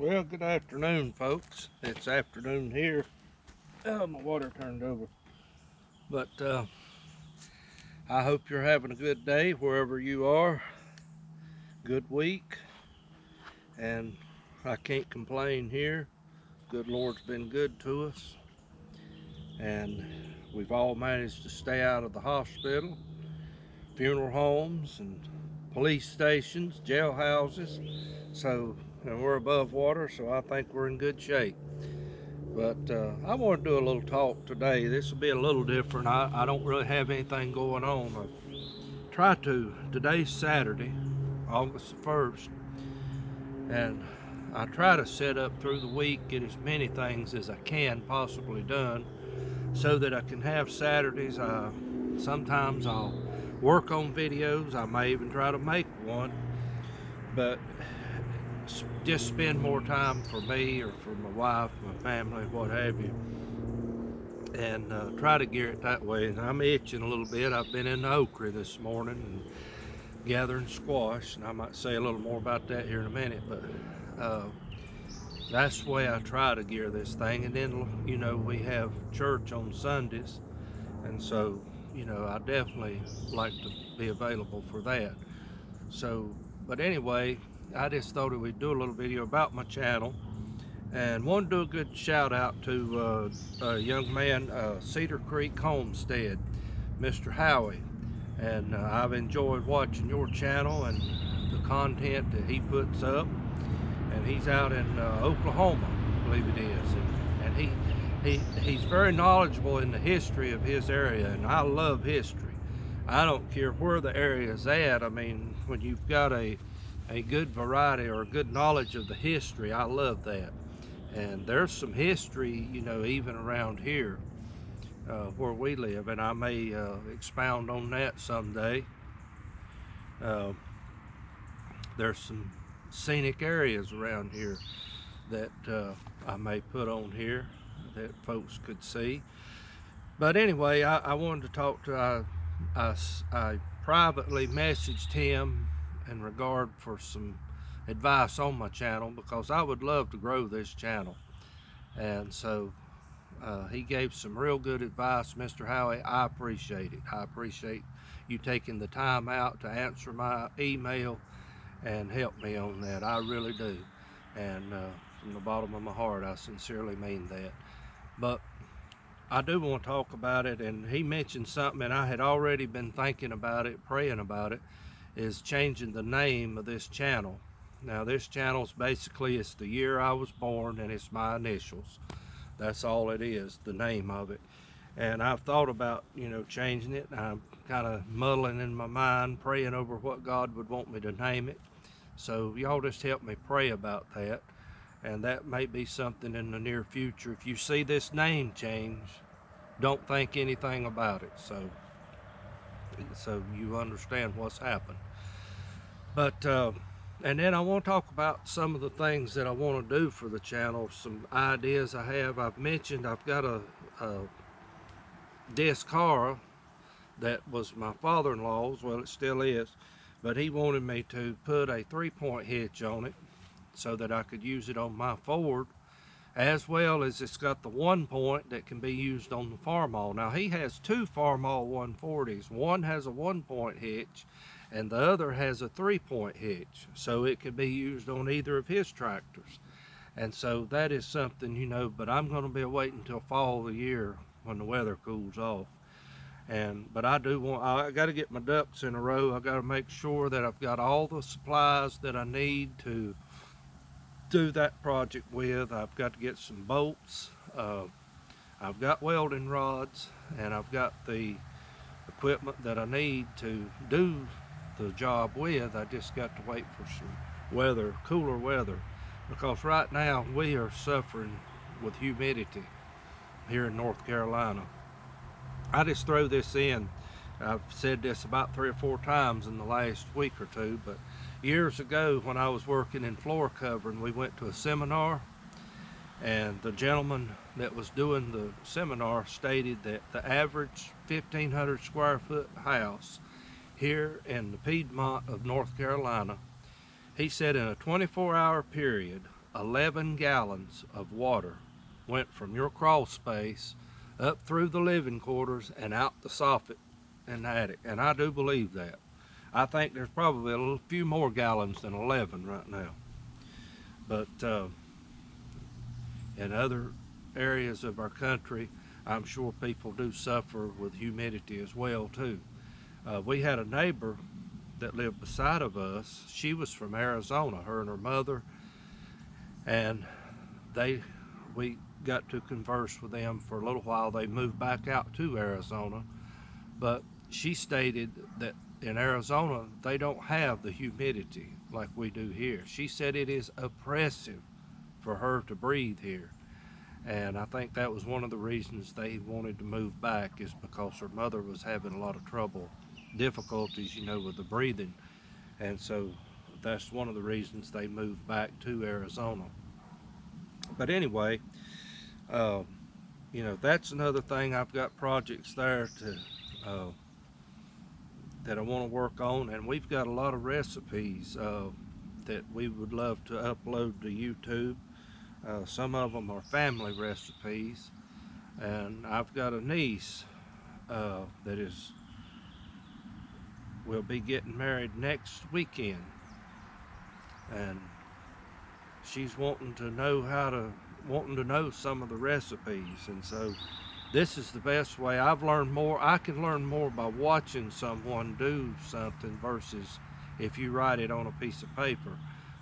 Well, good afternoon, folks. It's afternoon here. Oh, my water turned over. But I hope you're having a good day wherever you are. Good week. And I can't complain here. Good Lord's been good to us. And we've all managed to stay out of the hospital, funeral homes, and police stations, jailhouses. So, and we're above water, so I think we're in good shape. But I want to do a little talk today. This will be a little different. I don't really have anything going on. I've tried to. Today's Saturday, August the 1st, and I try to set up through the week, get as many things as I can possibly done so that I can have Saturdays. Sometimes I'll work on videos. I may even try to make one, but just spend more time for me or for my wife, my family, what have you, and try to gear it that way. And I'm itching a little bit. I've been in the okra this morning and gathering squash, and I might say a little more about that here in a minute, but that's the way I try to gear this thing. And then, you know, we have church on Sundays, and so, you know, I definitely like to be available for that. So, but anyway, I just thought we'd do a little video about my channel, and want to do a good shout out to a young man, Cedar Creek Homestead, Mr. Howie. And I've enjoyed watching your channel and the content that he puts up. And he's out in Oklahoma, I believe it is. And he's very knowledgeable in the history of his area, and I love history. I don't care where the area is at. I mean, when you've got a good variety or a good knowledge of the history, I love that. And there's some history, you know, even around here where we live, and I may expound on that someday. There's some scenic areas around here that I may put on here that folks could see. But anyway, I wanted to talk to, I privately messaged him in regard for some advice on my channel, because I would love to grow this channel. And so he gave some real good advice, Mr. Howie. I appreciate it. I appreciate you taking the time out to answer my email and help me on that. I really do. And from the bottom of my heart, I sincerely mean that. But I do want to talk about it, and he mentioned something, and I had already been thinking about it, praying about it, is changing the name of this channel. Now, this channel's basically, it's the year I was born, and it's my initials. That's all it is, the name of it. And I've thought about, you know, changing it. I'm kind of muddling in my mind, praying over what God would want me to name it. So y'all just help me pray about that. And that may be something in the near future. If you see this name change, don't think anything about it. So you understand what's happened. But and then I want to talk about some of the things that I want to do for the channel, some ideas I have. I've mentioned I've got a Discara that was my father-in-law's, well, it still is, but he wanted me to put a 3-point hitch on it so that I could use it on my Ford, as well as it's got the 1-point that can be used on the Farmall. Now, he has two Farmall 140s. One has a 1-point hitch, and the other has a 3-point hitch, so it could be used on either of his tractors. And so that is something, you know, but I'm going to be waiting until fall of the year when the weather cools off. But I got to get my ducks in a row. I got to make sure that I've got all the supplies that I need to do that project with. I've got to get some bolts. I've got welding rods, and I've got the equipment that I need to do the job with. I just got to wait for some weather, cooler weather, because right now we are suffering with humidity here in North Carolina. I just throw this in. I've said this about 3 or 4 times in the last week or two, but years ago when I was working in floor covering, we went to a seminar, and the gentleman that was doing the seminar stated that the average 1,500 square foot house here in the Piedmont of North Carolina, he said in a 24-hour period, 11 gallons of water went from your crawl space up through the living quarters and out the soffit in the attic. And I do believe that. I think there's probably a few more gallons than 11 right now. But in other areas of our country, I'm sure people do suffer with humidity as well too. We had a neighbor that lived beside of us. She was from Arizona, her and her mother, and we got to converse with them for a little while. They moved back out to Arizona, but she stated that in Arizona they don't have the humidity like we do here. She said it is oppressive for her to breathe here, and I think that was one of the reasons they wanted to move back, is because her mother was having a lot of difficulties, with the breathing, and so that's one of the reasons they moved back to Arizona. But anyway, that's another thing. I've got projects there that I want to work on, and we've got a lot of recipes that we would love to upload to YouTube. Some of them are family recipes, and I've got a niece that will be getting married next weekend, and she's wanting to know some of the recipes, and so this is the best way. I can learn more by watching someone do something versus if you write it on a piece of paper,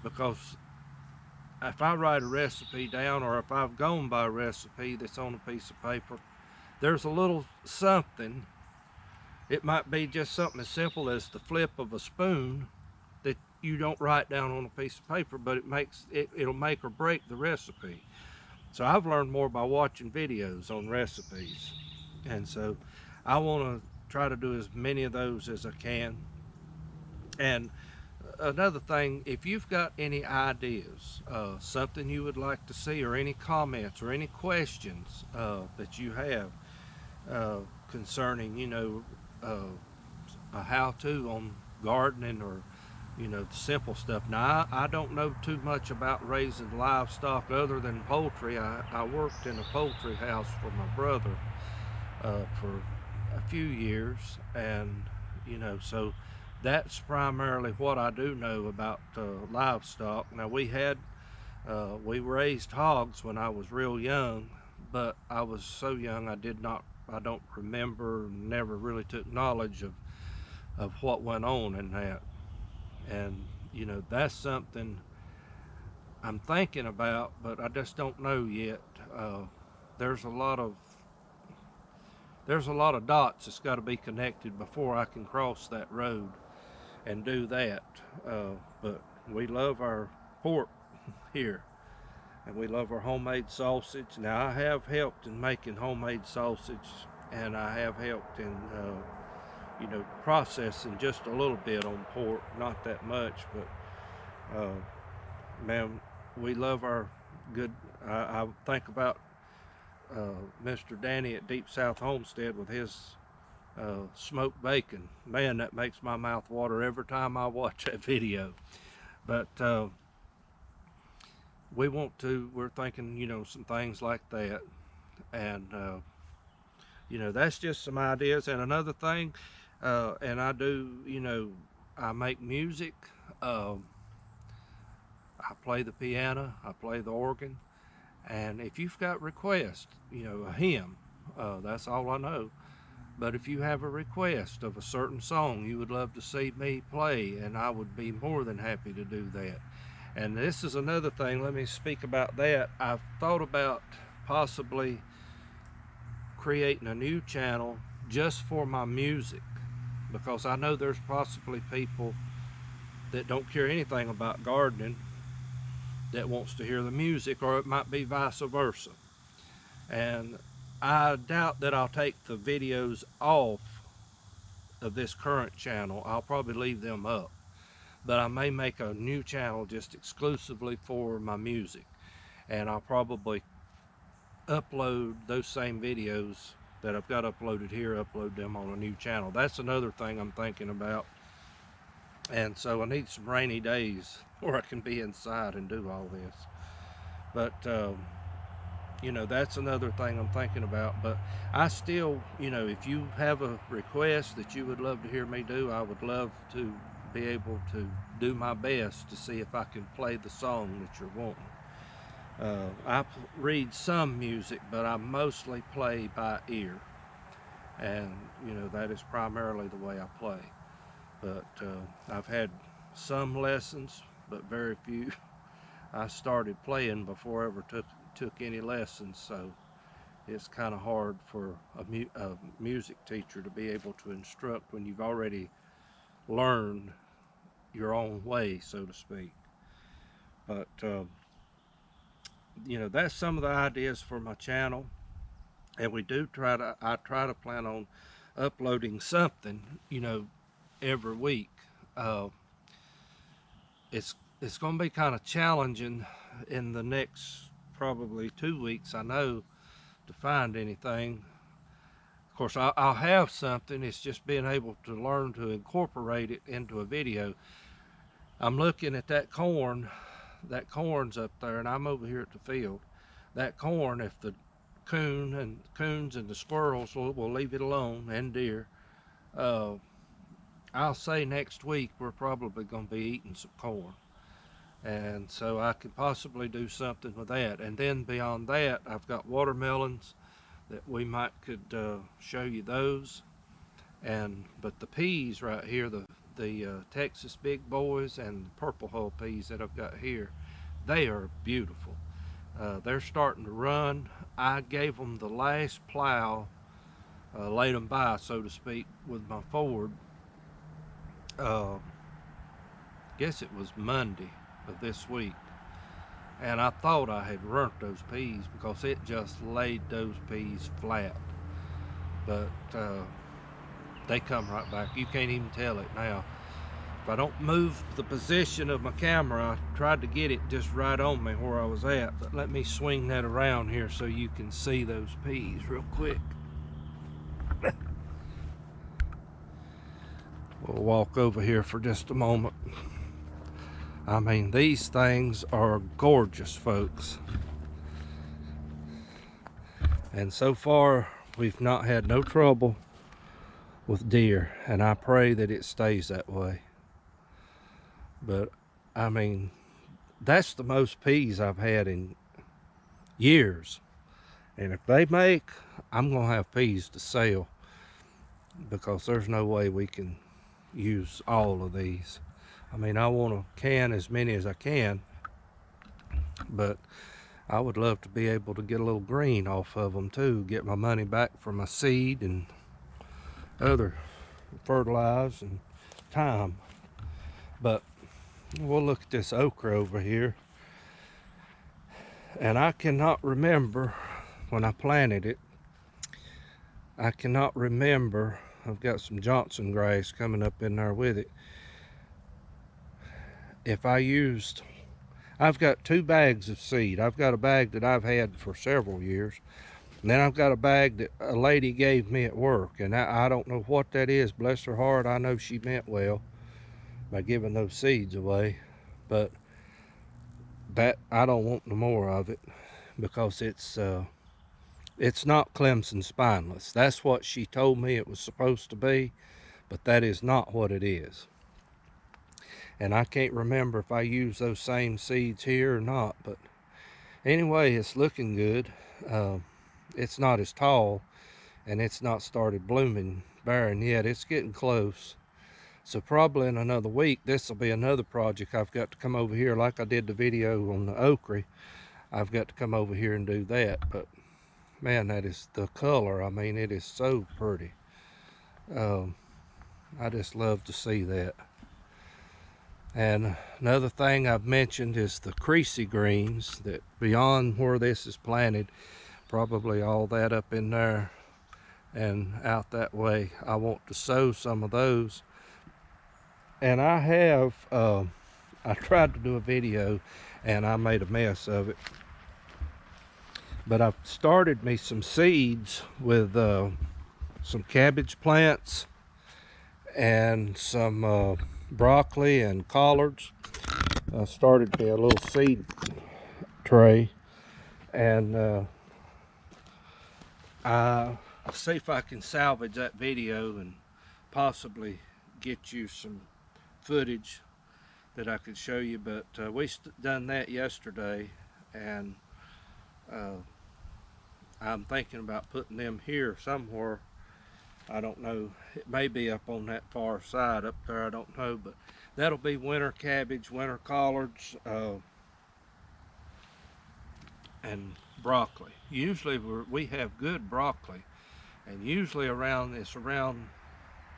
because if I write a recipe down, or if I've gone by a recipe that's on a piece of paper, there's a little something. It might be just something as simple as the flip of a spoon that you don't write down on a piece of paper, but it'll make or break the recipe. So I've learned more by watching videos on recipes, and so I want to try to do as many of those as I can. And another thing, if you've got any ideas, something you would like to see, or any comments or any questions that you have concerning, a how-to on gardening, or the simple stuff. Now, I don't know too much about raising livestock other than poultry. I worked in a poultry house for my brother for a few years, and so that's primarily what I do know about livestock. Now, we raised hogs when I was real young, but I was so young I don't remember, never really took knowledge of what went on in that. And that's something I'm thinking about, but I just don't know yet. There's a lot of dots that's got to be connected before I can cross that road and do that. But we love our pork here, and we love our homemade sausage. Now, I have helped in making homemade sausage, and I have helped in processing just a little bit on pork, not that much, but man, we love our good. I think about Mr. Danny at Deep South Homestead with his smoked bacon. Man, that makes my mouth water every time I watch that video. But we're thinking, some things like that, and that's just some ideas. And another thing, and I do, I make music. I play the piano, I play the organ, and if you've got requests, a hymn, that's all I know. But if you have a request of a certain song you would love to see me play, and I would be more than happy to do that. And this is another thing, let me speak about that. I've thought about possibly creating a new channel just for my music, because I know there's possibly people that don't care anything about gardening that wants to hear the music, or it might be vice versa. And I doubt that I'll take the videos off of this current channel. I'll probably leave them up, but I may make a new channel just exclusively for my music, and I'll probably upload those same videos that I've got uploaded here, upload them on a new channel. That's another thing I'm thinking about. And so I need some rainy days where I can be inside and do all this. But you know, that's another thing I'm thinking about. But I still, you know, if you have a request that you would love to hear me do, I would love to be able to do my best to see if I can play the song that you're wanting. I read some music, but I mostly play by ear, and you know, that is primarily the way I play. But I've had some lessons, but very few. I started playing before I ever took any lessons, so it's kind of hard for a music teacher to be able to instruct when you've already learned your own way, so to speak. But you know, that's some of the ideas for my channel, and I try to plan on uploading something, you know, every week. Uh, it's going to be kind of challenging in the next probably 2 weeks, I know, to find anything. Of course, I'll have something. It's just being able to learn to incorporate it into a video. I'm looking at that corn. That corn's up there, and I'm over here at the field. That corn, if the coons and the squirrels will leave it alone, and deer, I'll say next week we're probably going to be eating some corn. And so I could possibly do something with that. And then beyond that, I've got watermelons that we could show you those. But the peas right here, the Texas big boys and the purple hull peas that I've got here, they are beautiful. They're starting to run. I gave them the last plow, laid them by, so to speak, with my Ford. Guess it was Monday of this week, and I thought I had ruined those peas because it just laid those peas flat. But they come right back. You can't even tell it now. If I don't move the position of my camera, I tried to get it just right on me where I was at, but let me swing that around here so you can see those peas real quick. We'll walk over here for just a moment. I mean, these things are gorgeous, folks. And so far, we've not had no trouble with deer, and I pray that it stays that way. But, I mean, that's the most peas I've had in years. And if they make, I'm going to have peas to sell, because there's no way we can use all of these. I mean, I want to can as many as I can, but I would love to be able to get a little green off of them too, get my money back for my seed and other fertilize and time. But we'll look at this okra over here, and I cannot remember when I planted it. I cannot remember. I've got some Johnson grass coming up in there with it. If I've got 2 bags of seed. I've got a bag that I've had for several years, and then I've got a bag that a lady gave me at work, and I don't know what that is. Bless her heart, I know she meant well by giving those seeds away, but that I don't want no more of it, because it's not Clemson spineless. That's what she told me it was supposed to be, but that is not what it is. And I can't remember if I use those same seeds here or not, but anyway, it's looking good. It's not as tall, and it's not started blooming bearing yet. It's getting close. So probably in another week, this will be another project. I've got to come over here like I did the video on the okra. I've got to come over here and do that. But man, that is the color. I mean, it is so pretty. I just love to see that. And another thing I've mentioned is the creasy greens that beyond where this is planted, probably all that up in there and out that way. I want to sow some of those. And I have, I tried to do a video and I made a mess of it. But I've started me some seeds with some cabbage plants and some broccoli and collards. I started me a little seed tray, And I'll see if I can salvage that video and possibly get you some footage that I could show you. But we done that yesterday, and I'm thinking about putting them here somewhere. I don't know, it may be up on that far side up there, I don't know, but that'll be winter cabbage, winter collards, and broccoli. Usually we have good broccoli, and usually it's around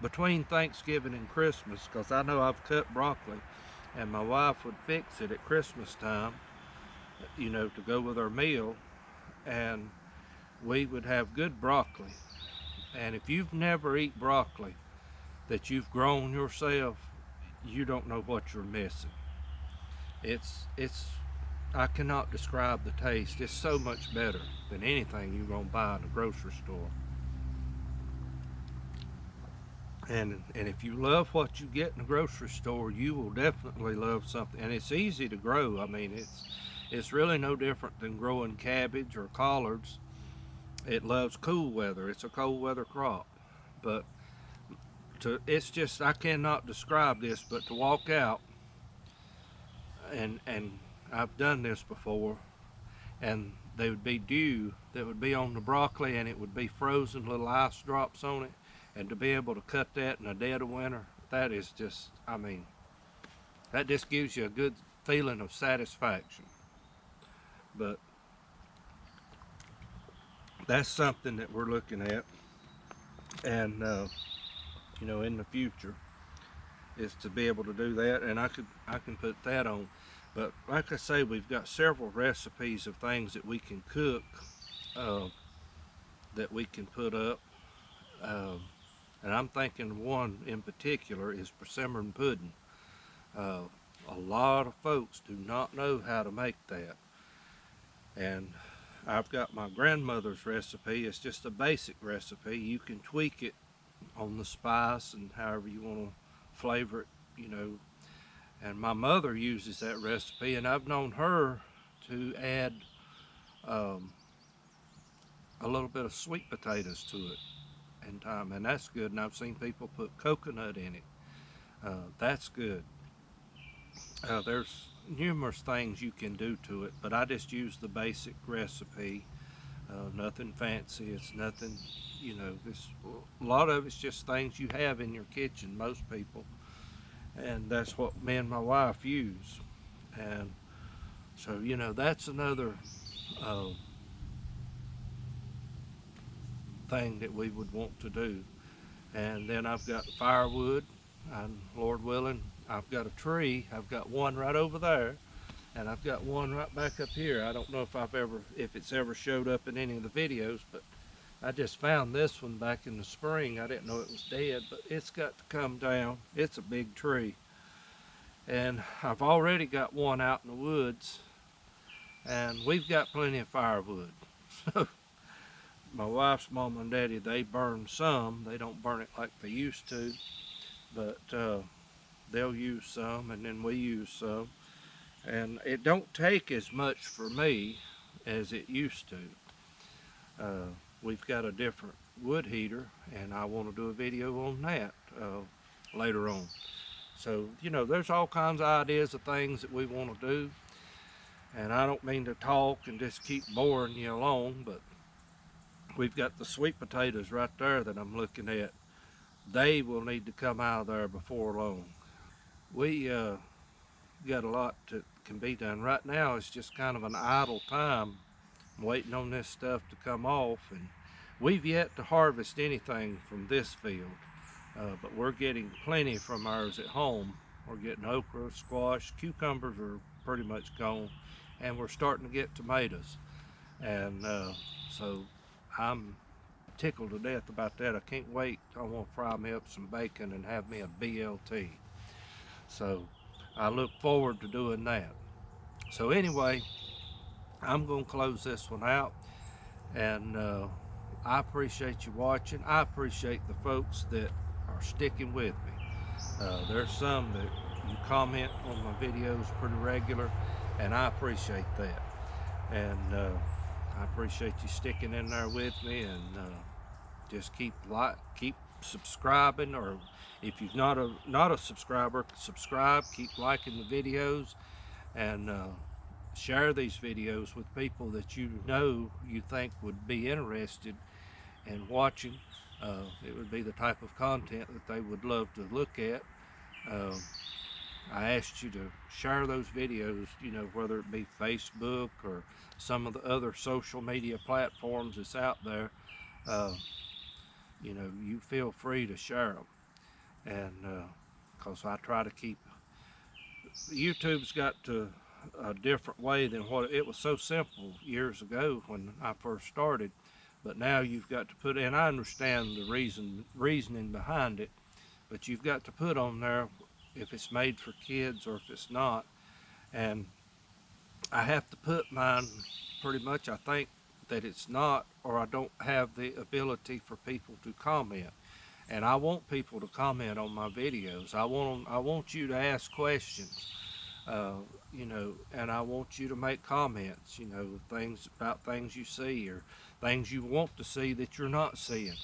between Thanksgiving and Christmas, because I know I've cut broccoli, and my wife would fix it at Christmas time, you know, to go with our meal, and we would have good broccoli. And if you've never eaten broccoli that you've grown yourself, you don't know what you're missing. I cannot describe the taste. It's so much better than anything you're gonna buy in a grocery store. And if you love what you get in the grocery store, you will definitely love something. And it's easy to grow. I mean, it's really no different than growing cabbage or collards. It loves cool weather. It's a cold weather crop. But it's just, I cannot describe this, but to walk out, and I've done this before, and there would be dew that would be on the broccoli, and it would be frozen little ice drops on it, and to be able to cut that in the dead of winter, that is just, I mean, that just gives you a good feeling of satisfaction. But that's something that we're looking at, and you know, in the future, is to be able to do that, and I can put that on. But like I say, we've got several recipes of things that we can cook, that we can put up, and I'm thinking one in particular is persimmon pudding. A lot of folks do not know how to make that, and I've got my grandmother's recipe. It's just a basic recipe. You can tweak it on the spice and however you want to flavor it, you know. And my mother uses that recipe, and I've known her to add a little bit of sweet potatoes to it in time, and that's good. And I've seen people put coconut in it. That's good. There's numerous things you can do to it, but I just use the basic recipe. Nothing fancy. It's nothing, you know, a lot of it's just things you have in your kitchen, most people, and that's what me and my wife use. And so, you know, that's another thing that we would want to do. And then I've got firewood, and Lord willing, I've got a tree. I've got one right over there, and I've got one right back up here. I don't know if it's ever showed up in any of the videos, but I just found this one back in the spring. I didn't know it was dead, but it's got to come down. It's a big tree. And I've already got one out in the woods, and we've got plenty of firewood. So my wife's mom and daddy, they burn some. They don't burn it like they used to, but they'll use some, and then we use some. And it don't take as much for me as it used to. We've got a different wood heater, and I want to do a video on that later on. So, you know, there's all kinds of ideas of things that we want to do, and I don't mean to talk and just keep boring you along, but we've got the sweet potatoes right there that I'm looking at. They will need to come out of there before long. We got a lot that can be done. Right now it's just kind of an idle time. I'm waiting on this stuff to come off, and we've yet to harvest anything from this field, but we're getting plenty from ours at home. We're getting okra, squash, cucumbers are pretty much gone, and we're starting to get tomatoes. And so I'm tickled to death about that. I can't wait. I want to fry me up some bacon and have me a BLT. So I look forward to doing that. So anyway, I'm going to close this one out, and I appreciate you watching. I appreciate the folks that are sticking with me. There's some that you comment on my videos pretty regular, and I appreciate that. And I appreciate you sticking in there with me, and just keep subscribing, or if you're not a subscriber, subscribe. Keep liking the videos, and share these videos with people that you know you think would be interested in watching. It would be the type of content that they would love to look at. Um, I asked you to share those videos, you know, whether it be Facebook or some of the other social media platforms that's out there. Uh, you know, you feel free to share them, and because I try to keep, YouTube's got to a different way than what it was. So simple years ago when I first started, but now you've got to put in, I understand the reasoning behind it, but you've got to put on there if it's made for kids or if it's not. And I have to put mine pretty much, I think, that it's not, or I don't have the ability for people to comment. And I want people to comment on my videos. I want you to ask questions, uh, you know, and I want you to make comments, you know, things about things you see or things you want to see that you're not seeing.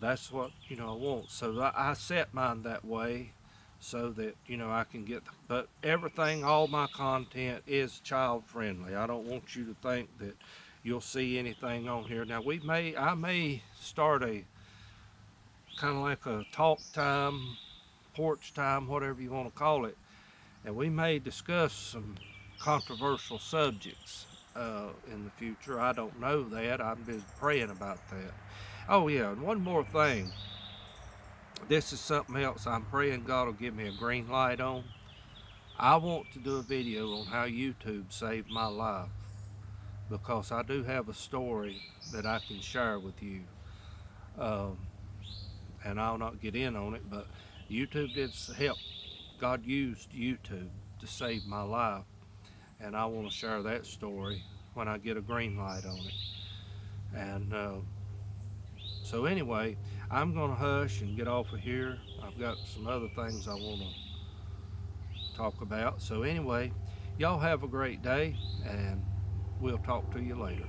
That's what, you know, I want. So I set mine that way so that, you know, I can get, but everything, all my content is child friendly. I don't want you to think that you'll see anything on here. Now I may start a kind of like a talk time, porch time, whatever you want to call it, and we may discuss some controversial subjects in the future. I don't know that. I'm just praying about that. Oh yeah, and one more thing. This is something else I'm praying God will give me a green light on. I want to do a video on how YouTube saved my life, because I do have a story that I can share with you. Um, and I'll not get in on it, but YouTube did help. God used YouTube to save my life, and I want to share that story when I get a green light on it. And so anyway, I'm going to hush and get off of here. I've got some other things I want to talk about. So anyway, y'all have a great day, and we'll talk to you later.